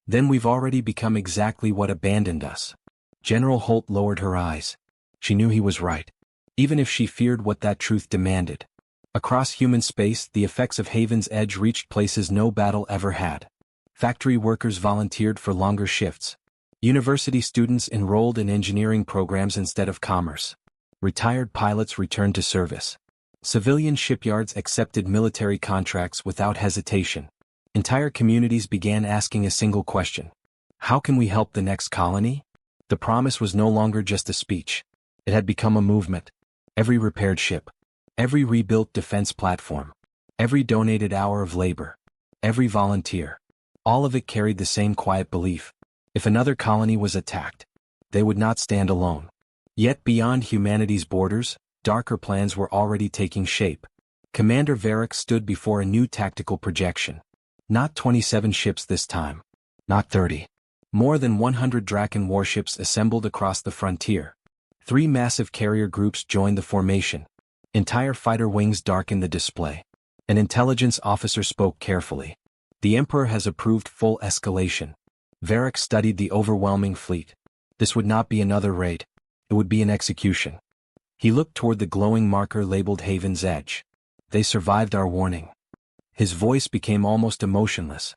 Then we've already become exactly what abandoned us. General Holt lowered her eyes. She knew he was right, even if she feared what that truth demanded. Across human space, the effects of Haven's Edge reached places no battle ever had. Factory workers volunteered for longer shifts. University students enrolled in engineering programs instead of commerce. Retired pilots returned to service. Civilian shipyards accepted military contracts without hesitation. Entire communities began asking a single question. How can we help the next colony? The promise was no longer just a speech. It had become a movement. Every repaired ship, every rebuilt defense platform, every donated hour of labor, every volunteer, all of it carried the same quiet belief. If another colony was attacked, they would not stand alone. Yet beyond humanity's borders, darker plans were already taking shape. Commander Varric stood before a new tactical projection. Not 27 ships this time. Not 30. More than 100 Draken warships assembled across the frontier. 3 massive carrier groups joined the formation. Entire fighter wings darkened the display. An intelligence officer spoke carefully. The Emperor has approved full escalation. Varric studied the overwhelming fleet. This would not be another raid. It would be an execution. He looked toward the glowing marker labeled Haven's Edge. They survived our warning. His voice became almost emotionless.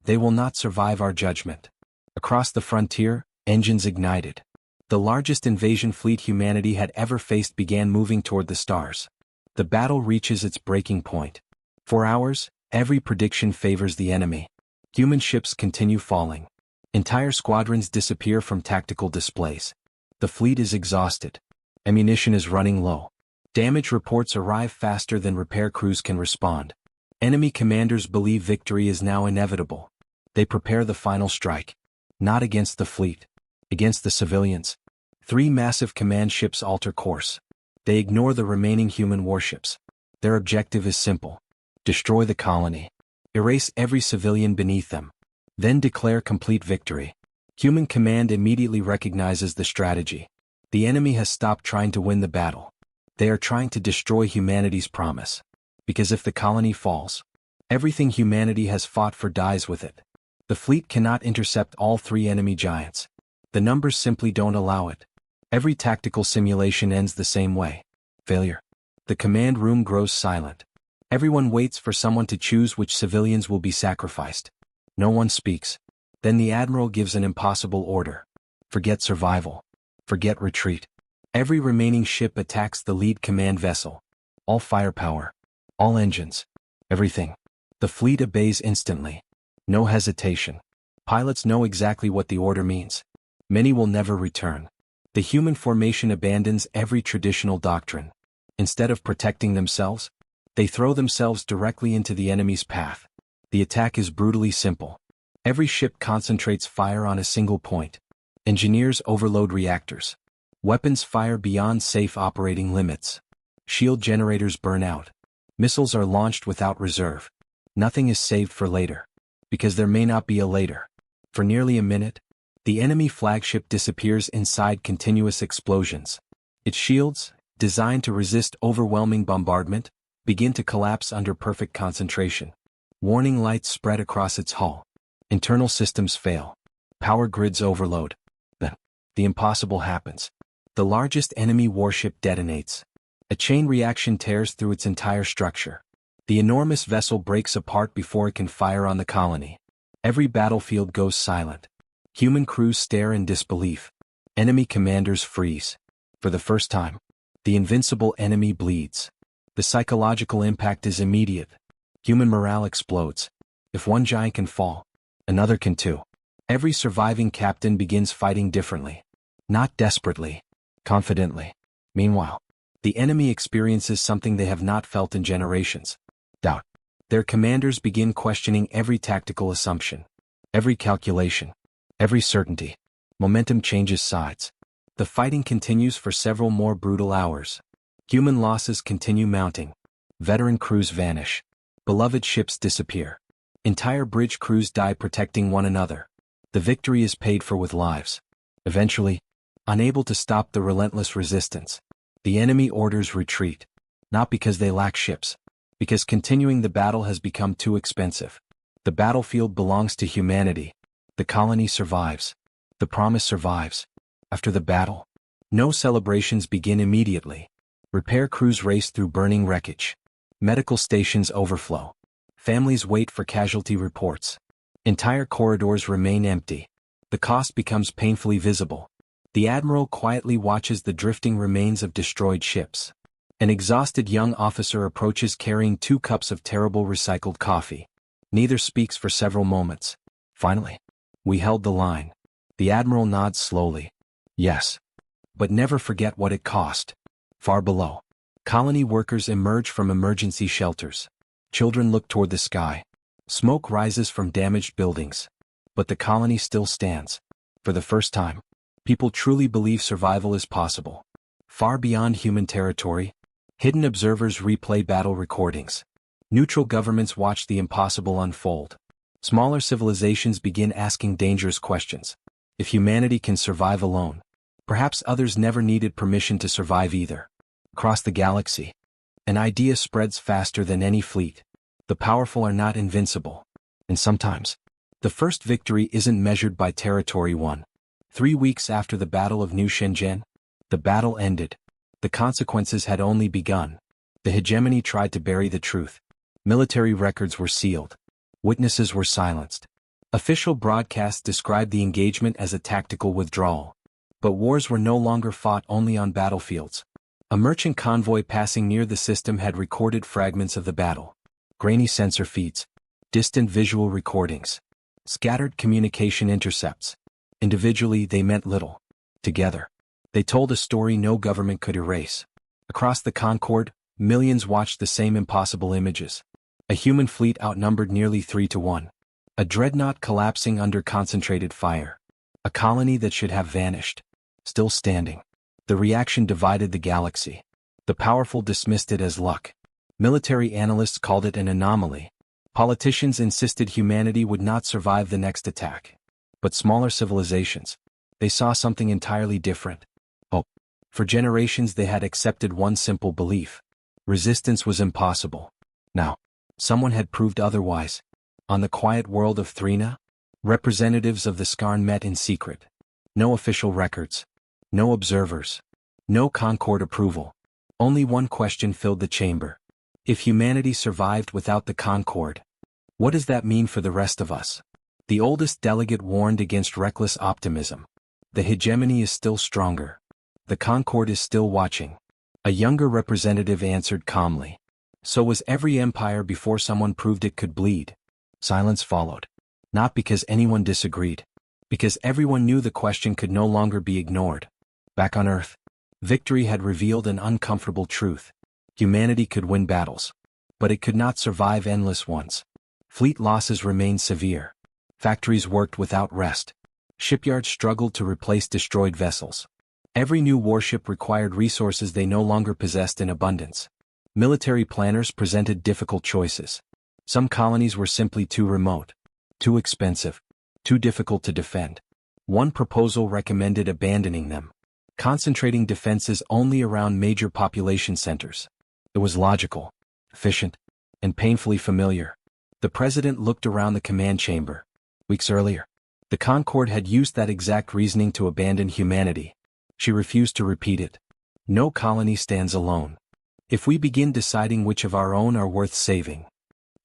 They will not survive our judgment. Across the frontier, engines ignited. The largest invasion fleet humanity had ever faced began moving toward the stars. The battle reaches its breaking point. For hours, every prediction favors the enemy. Human ships continue falling. Entire squadrons disappear from tactical displays. The fleet is exhausted. Ammunition is running low. Damage reports arrive faster than repair crews can respond. Enemy commanders believe victory is now inevitable. They prepare the final strike. Not against the fleet. Against the civilians. 3 massive command ships alter course. They ignore the remaining human warships. Their objective is simple. Destroy the colony. Erase every civilian beneath them. Then declare complete victory. Human command immediately recognizes the strategy. The enemy has stopped trying to win the battle. They are trying to destroy humanity's promise. Because if the colony falls, everything humanity has fought for dies with it. The fleet cannot intercept all 3 enemy giants. The numbers simply don't allow it. Every tactical simulation ends the same way. Failure. The command room grows silent. Everyone waits for someone to choose which civilians will be sacrificed. No one speaks. Then the admiral gives an impossible order. Forget survival. Forget retreat. Every remaining ship attacks the lead command vessel. All firepower. All engines. Everything. The fleet obeys instantly. No hesitation. Pilots know exactly what the order means. Many will never return. The human formation abandons every traditional doctrine. Instead of protecting themselves, they throw themselves directly into the enemy's path. The attack is brutally simple. Every ship concentrates fire on a single point. Engineers overload reactors. Weapons fire beyond safe operating limits. Shield generators burn out. Missiles are launched without reserve. Nothing is saved for later. Because there may not be a later. For nearly a minute, the enemy flagship disappears inside continuous explosions. Its shields, designed to resist overwhelming bombardment, begin to collapse under perfect concentration. Warning lights spread across its hull. Internal systems fail. Power grids overload. Then, the impossible happens. The largest enemy warship detonates. A chain reaction tears through its entire structure. The enormous vessel breaks apart before it can fire on the colony. Every battlefield goes silent. Human crews stare in disbelief. Enemy commanders freeze. For the first time, the invincible enemy bleeds. The psychological impact is immediate. Human morale explodes. If one giant can fall, another can too. Every surviving captain begins fighting differently. Not desperately, confidently. Meanwhile, the enemy experiences something they have not felt in generations. Doubt. Their commanders begin questioning every tactical assumption, every calculation, every certainty. Momentum changes sides. The fighting continues for several more brutal hours. Human losses continue mounting. Veteran crews vanish. Beloved ships disappear. Entire bridge crews die protecting one another. The victory is paid for with lives. Eventually, unable to stop the relentless resistance, the enemy orders retreat. Not because they lack ships. Because continuing the battle has become too expensive. The battlefield belongs to humanity. The colony survives. The promise survives. After the battle, no celebrations begin immediately. Repair crews race through burning wreckage. Medical stations overflow. Families wait for casualty reports. Entire corridors remain empty. The cost becomes painfully visible. The admiral quietly watches the drifting remains of destroyed ships. An exhausted young officer approaches carrying 2 cups of terrible recycled coffee. Neither speaks for several moments. Finally, "We held the line." The admiral nods slowly. "Yes. But never forget what it cost." Far below, colony workers emerge from emergency shelters. Children look toward the sky. Smoke rises from damaged buildings. But the colony still stands. For the first time, people truly believe survival is possible. Far beyond human territory, hidden observers replay battle recordings. Neutral governments watch the impossible unfold. Smaller civilizations begin asking dangerous questions. If humanity can survive alone, perhaps others never needed permission to survive either. Across the galaxy, an idea spreads faster than any fleet. The powerful are not invincible. And sometimes, the first victory isn't measured by territory won. 3 weeks after the Battle of New Shenzhen, the battle ended. The consequences had only begun. The hegemony tried to bury the truth. Military records were sealed. Witnesses were silenced. Official broadcasts described the engagement as a tactical withdrawal. But wars were no longer fought only on battlefields. A merchant convoy passing near the system had recorded fragments of the battle. Grainy sensor feeds, distant visual recordings, scattered communication intercepts. Individually, they meant little. Together, they told a story no government could erase. Across the Concord, millions watched the same impossible images. A human fleet outnumbered nearly 3-1. A dreadnought collapsing under concentrated fire. A colony that should have vanished, still standing. The reaction divided the galaxy. The powerful dismissed it as luck. Military analysts called it an anomaly. Politicians insisted humanity would not survive the next attack. But smaller civilizations, they saw something entirely different. Hope. For generations they had accepted one simple belief. Resistance was impossible. Now, someone had proved otherwise. On the quiet world of Thrina, representatives of the Skarn met in secret. No official records. No observers. No Concord approval. Only one question filled the chamber. If humanity survived without the Concord, what does that mean for the rest of us? The oldest delegate warned against reckless optimism. The hegemony is still stronger. The Concord is still watching. A younger representative answered calmly. So was every empire before someone proved it could bleed. Silence followed. Not because anyone disagreed. Because everyone knew the question could no longer be ignored. Back on Earth, victory had revealed an uncomfortable truth. Humanity could win battles, but it could not survive endless ones. Fleet losses remained severe. Factories worked without rest. Shipyards struggled to replace destroyed vessels. Every new warship required resources they no longer possessed in abundance. Military planners presented difficult choices. Some colonies were simply too remote, too expensive, too difficult to defend. One proposal recommended abandoning them, concentrating defenses only around major population centers. It was logical, efficient, and painfully familiar. The president looked around the command chamber. Weeks earlier, the Concord had used that exact reasoning to abandon humanity. She refused to repeat it. No colony stands alone. If we begin deciding which of our own are worth saving,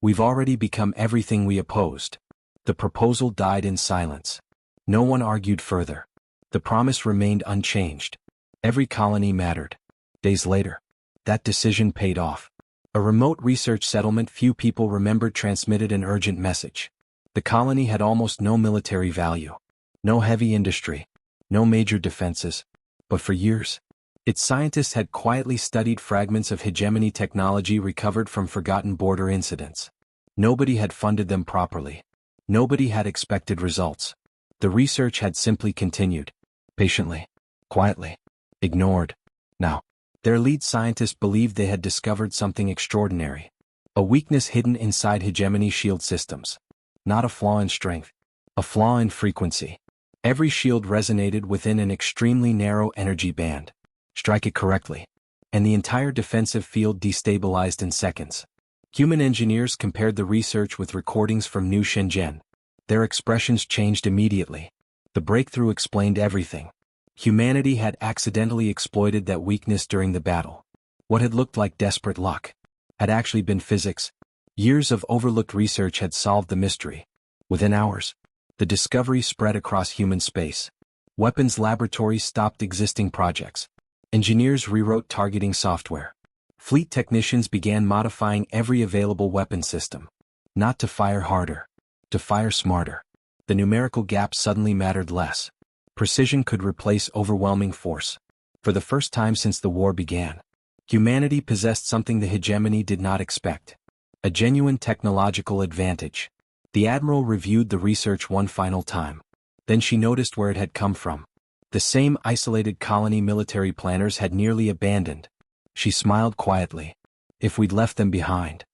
we've already become everything we opposed. The proposal died in silence. No one argued further. The promise remained unchanged. Every colony mattered. Days later, that decision paid off. A remote research settlement few people remembered transmitted an urgent message. The colony had almost no military value, no heavy industry, no major defenses. But for years, its scientists had quietly studied fragments of hegemony technology recovered from forgotten border incidents. Nobody had funded them properly. Nobody had expected results. The research had simply continued, patiently, quietly, ignored. Now, their lead scientists believed they had discovered something extraordinary. A weakness hidden inside hegemony shield systems. Not a flaw in strength, a flaw in frequency. Every shield resonated within an extremely narrow energy band. Strike it correctly, and the entire defensive field destabilized in seconds. Human engineers compared the research with recordings from New Shenzhen. Their expressions changed immediately. The breakthrough explained everything. Humanity had accidentally exploited that weakness during the battle. What had looked like desperate luck had actually been physics. Years of overlooked research had solved the mystery. Within hours, the discovery spread across human space. Weapons laboratories stopped existing projects. Engineers rewrote targeting software. Fleet technicians began modifying every available weapon system. Not to fire harder, to fire smarter. The numerical gap suddenly mattered less. Precision could replace overwhelming force. For the first time since the war began, humanity possessed something the hegemony did not expect. A genuine technological advantage. The admiral reviewed the research one final time. Then she noticed where it had come from. The same isolated colony military planners had nearly abandoned. She smiled quietly. If we'd left them behind,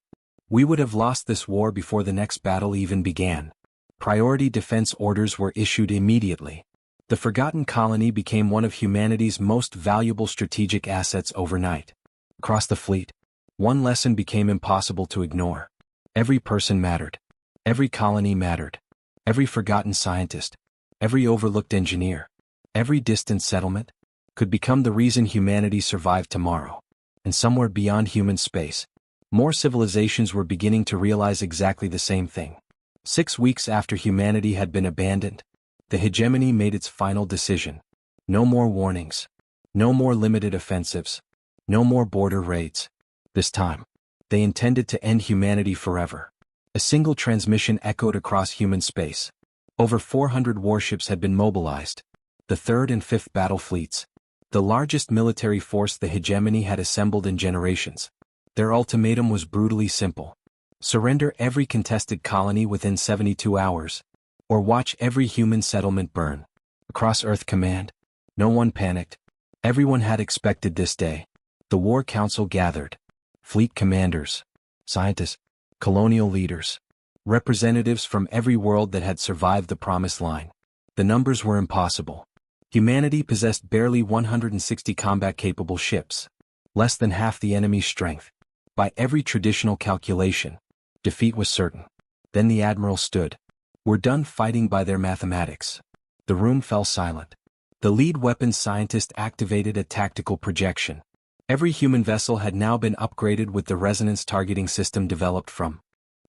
we would have lost this war before the next battle even began. Priority defense orders were issued immediately. The forgotten colony became one of humanity's most valuable strategic assets overnight. Across the fleet, one lesson became impossible to ignore. Every person mattered. Every colony mattered. Every forgotten scientist, every overlooked engineer, every distant settlement could become the reason humanity survived tomorrow. And somewhere beyond human space, more civilizations were beginning to realize exactly the same thing. 6 weeks after humanity had been abandoned, the hegemony made its final decision. No more warnings. No more limited offensives. No more border raids. This time, they intended to end humanity forever. A single transmission echoed across human space. Over 400 warships had been mobilized. The 3rd and 5th battle fleets, the largest military force the hegemony had assembled in generations. Their ultimatum was brutally simple. Surrender every contested colony within 72 hours, or watch every human settlement burn. Across Earth Command, no one panicked. Everyone had expected this day. The War Council gathered. Fleet commanders, scientists, colonial leaders, representatives from every world that had survived the Promised Line. The numbers were impossible. Humanity possessed barely 160 combat-capable ships, less than half the enemy's strength. By every traditional calculation, defeat was certain. Then the admiral stood. We're done fighting by their mathematics. The room fell silent. The lead weapons scientist activated a tactical projection. Every human vessel had now been upgraded with the resonance targeting system developed from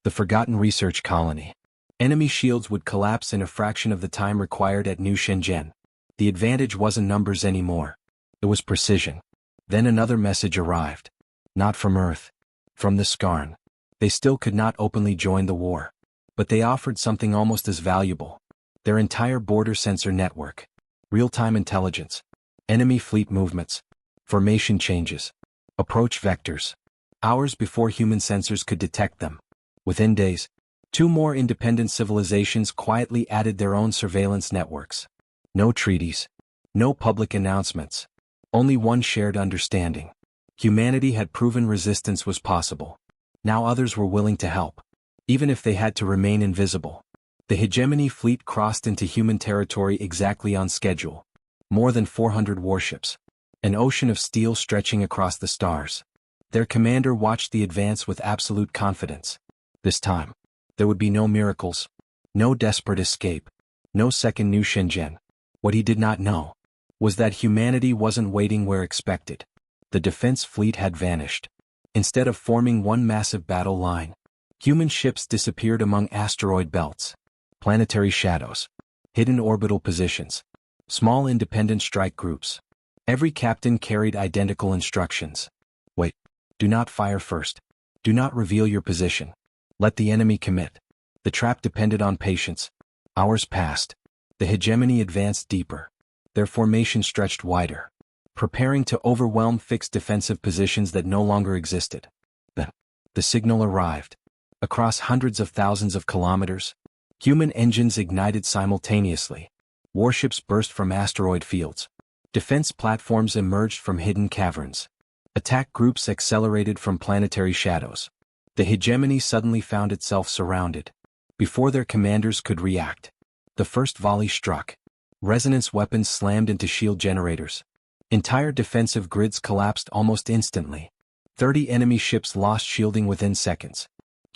the forgotten research colony. Enemy shields would collapse in a fraction of the time required at New Shenzhen. The advantage wasn't numbers anymore. It was precision. Then another message arrived. Not from Earth. From the Skarn. They still could not openly join the war. But they offered something almost as valuable. Their entire border sensor network. Real-time intelligence. Enemy fleet movements. Formation changes. Approach vectors. Hours before human sensors could detect them. Within days, 2 more independent civilizations quietly added their own surveillance networks. No treaties. No public announcements. Only one shared understanding. Humanity had proven resistance was possible. Now others were willing to help, even if they had to remain invisible. The hegemony fleet crossed into human territory exactly on schedule. More than 400 warships. An ocean of steel stretching across the stars. Their commander watched the advance with absolute confidence. This time, there would be no miracles, no desperate escape, no second New Shenzhen. What he did not know was that humanity wasn't waiting where expected. The defense fleet had vanished. Instead of forming one massive battle line, human ships disappeared among asteroid belts, planetary shadows, hidden orbital positions, small independent strike groups. Every captain carried identical instructions. Wait. Do not fire first. Do not reveal your position. Let the enemy commit. The trap depended on patience. Hours passed. The hegemony advanced deeper. Their formation stretched wider, preparing to overwhelm fixed defensive positions that no longer existed. Then, the signal arrived. Across hundreds of thousands of kilometers, human engines ignited simultaneously. Warships burst from asteroid fields. Defense platforms emerged from hidden caverns. Attack groups accelerated from planetary shadows. The hegemony suddenly found itself surrounded. Before their commanders could react, the first volley struck. Resonance weapons slammed into shield generators. Entire defensive grids collapsed almost instantly. 30 enemy ships lost shielding within seconds.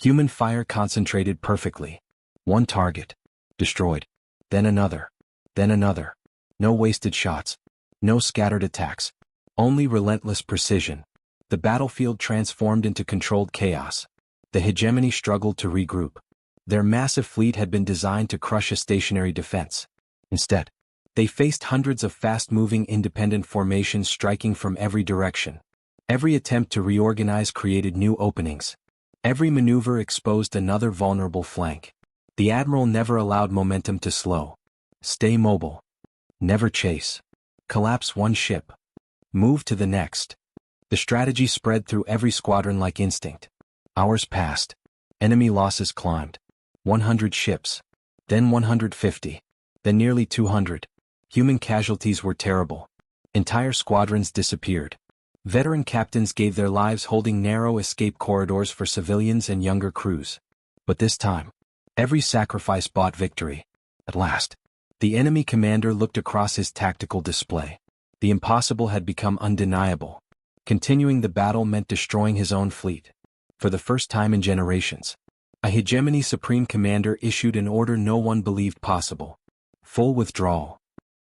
Human fire concentrated perfectly. One target. Destroyed. Then another. Then another. No wasted shots. No scattered attacks. Only relentless precision. The battlefield transformed into controlled chaos. The hegemony struggled to regroup. Their massive fleet had been designed to crush a stationary defense. Instead, they faced hundreds of fast-moving independent formations striking from every direction. Every attempt to reorganize created new openings. Every maneuver exposed another vulnerable flank. The admiral never allowed momentum to slow. Stay mobile. Never chase. Collapse one ship. Move to the next. The strategy spread through every squadron like instinct. Hours passed. Enemy losses climbed. 100 ships. Then 150. Then nearly 200. Human casualties were terrible. Entire squadrons disappeared. Veteran captains gave their lives holding narrow escape corridors for civilians and younger crews. But this time, every sacrifice bought victory. At last, the enemy commander looked across his tactical display. The impossible had become undeniable. Continuing the battle meant destroying his own fleet. For the first time in generations, a hegemony supreme commander issued an order no one believed possible. Full withdrawal.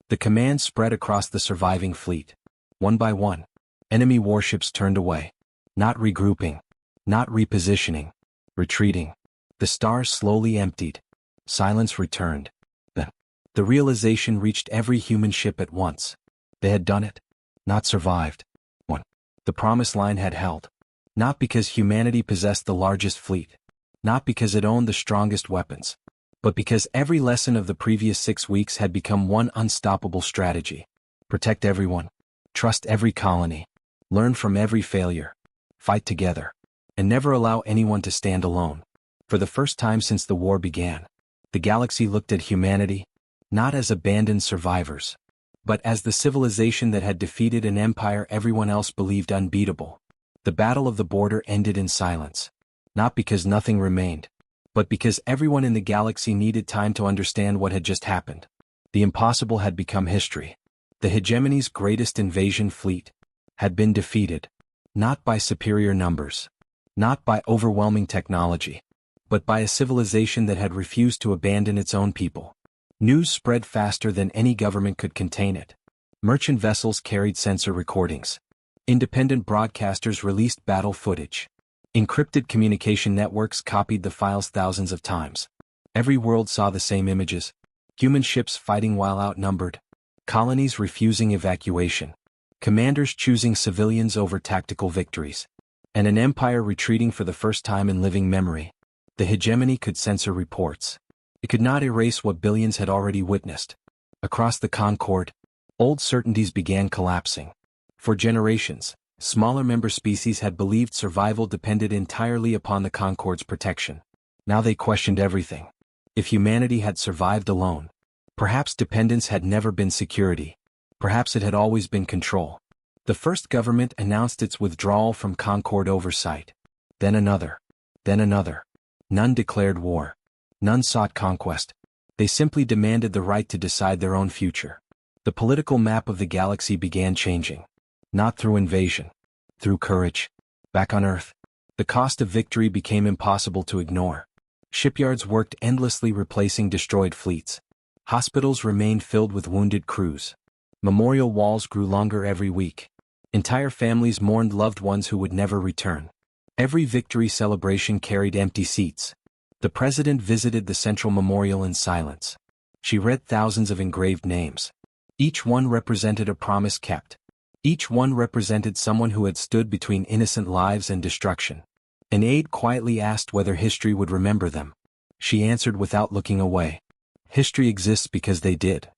The command spread across the surviving fleet. One by one, enemy warships turned away. Not regrouping. Not repositioning. Retreating. The stars slowly emptied. Silence returned. Then, the realization reached every human ship at once. They had done it. Not survived. 1. The promised line had held. Not because humanity possessed the largest fleet. Not because it owned the strongest weapons. But because every lesson of the previous 6 weeks had become one unstoppable strategy. Protect everyone. Trust every colony. Learn from every failure. Fight together. And never allow anyone to stand alone. For the first time since the war began, the galaxy looked at humanity, not as abandoned survivors, but as the civilization that had defeated an empire everyone else believed unbeatable. The Battle of the Border ended in silence. Not because nothing remained, but because everyone in the galaxy needed time to understand what had just happened. The impossible had become history. The hegemony's greatest invasion fleet had been defeated, not by superior numbers, not by overwhelming technology, but by a civilization that had refused to abandon its own people. News spread faster than any government could contain it. Merchant vessels carried sensor recordings. Independent broadcasters released battle footage. Encrypted communication networks copied the files thousands of times. Every world saw the same images. Human ships fighting while outnumbered. Colonies refusing evacuation. Commanders choosing civilians over tactical victories. And an empire retreating for the first time in living memory. The hegemony could censor reports. It could not erase what billions had already witnessed. Across the Concord, old certainties began collapsing. For generations, smaller member species had believed survival depended entirely upon the Concord's protection. Now they questioned everything. If humanity had survived alone, perhaps dependence had never been security. Perhaps it had always been control. The first government announced its withdrawal from Concord oversight. Then another. Then another. None declared war. None sought conquest. They simply demanded the right to decide their own future. The political map of the galaxy began changing. Not through invasion. Through courage. Back on Earth, the cost of victory became impossible to ignore. Shipyards worked endlessly replacing destroyed fleets. Hospitals remained filled with wounded crews. Memorial walls grew longer every week. Entire families mourned loved ones who would never return. Every victory celebration carried empty seats. The president visited the central memorial in silence. She read thousands of engraved names. Each one represented a promise kept. Each one represented someone who had stood between innocent lives and destruction. An aide quietly asked whether history would remember them. She answered without looking away. History exists because they did.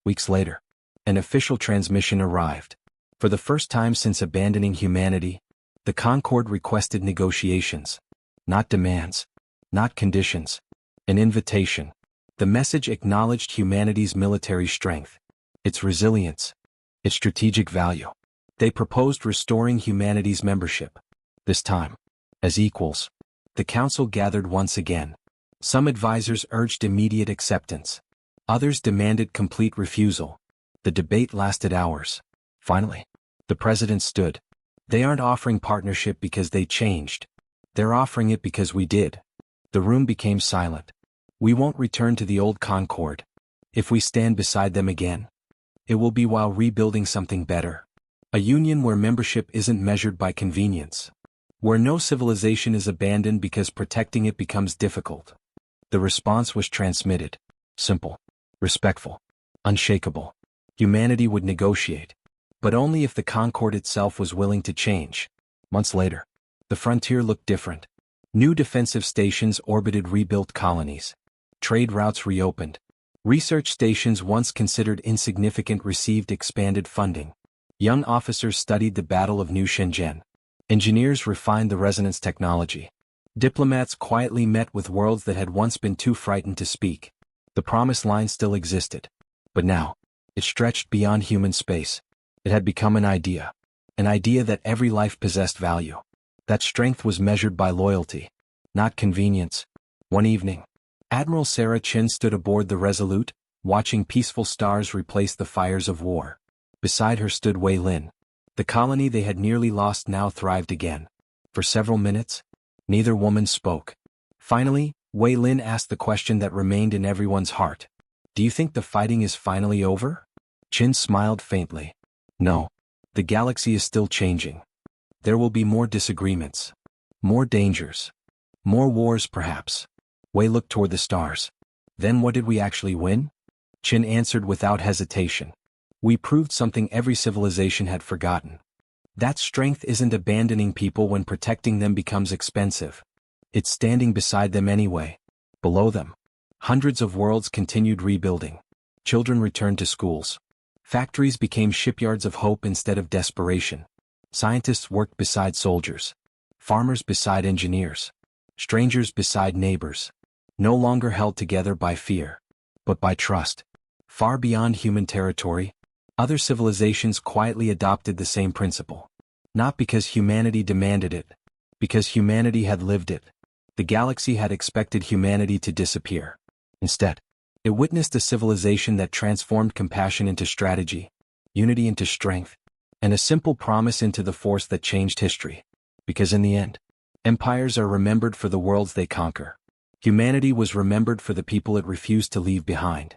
Weeks later, an official transmission arrived. For the first time since abandoning humanity, the Concord requested negotiations. Not demands. Not conditions. An invitation. The message acknowledged humanity's military strength, its resilience, its strategic value. They proposed restoring humanity's membership. This time, as equals. The council gathered once again. Some advisors urged immediate acceptance. Others demanded complete refusal. The debate lasted hours. Finally, the president stood. They aren't offering partnership because they changed. They're offering it because we did. The room became silent. We won't return to the old Concord. If we stand beside them again, it will be while rebuilding something better. A union where membership isn't measured by convenience. Where no civilization is abandoned because protecting it becomes difficult. The response was transmitted. Simple. Respectful. Unshakable. Humanity would negotiate. But only if the Concord itself was willing to change. Months later, the frontier looked different. New defensive stations orbited rebuilt colonies. Trade routes reopened. Research stations once considered insignificant received expanded funding. Young officers studied the Battle of New Shenzhen. Engineers refined the resonance technology. Diplomats quietly met with worlds that had once been too frightened to speak. The promised line still existed. But now, it stretched beyond human space. It had become an idea. An idea that every life possessed value. That strength was measured by loyalty, not convenience. One evening, Admiral Sarah Chin stood aboard the Resolute, watching peaceful stars replace the fires of war. Beside her stood Wei Lin. The colony they had nearly lost now thrived again. For several minutes, neither woman spoke. Finally, Wei Lin asked the question that remained in everyone's heart. Do you think the fighting is finally over? Chin smiled faintly. No. The galaxy is still changing. There will be more disagreements. More dangers. More wars perhaps. Wei looked toward the stars. Then what did we actually win? Chin answered without hesitation. We proved something every civilization had forgotten. That strength isn't abandoning people when protecting them becomes expensive. It's standing beside them anyway. Below them, hundreds of worlds continued rebuilding. Children returned to schools. Factories became shipyards of hope instead of desperation. Scientists worked beside soldiers. Farmers beside engineers. Strangers beside neighbors. No longer held together by fear, but by trust. Far beyond human territory, other civilizations quietly adopted the same principle. Not because humanity demanded it, because humanity had lived it. The galaxy had expected humanity to disappear. Instead, it witnessed a civilization that transformed compassion into strategy, unity into strength, and a simple promise into the force that changed history. Because in the end, empires are remembered for the worlds they conquer. Humanity was remembered for the people it refused to leave behind.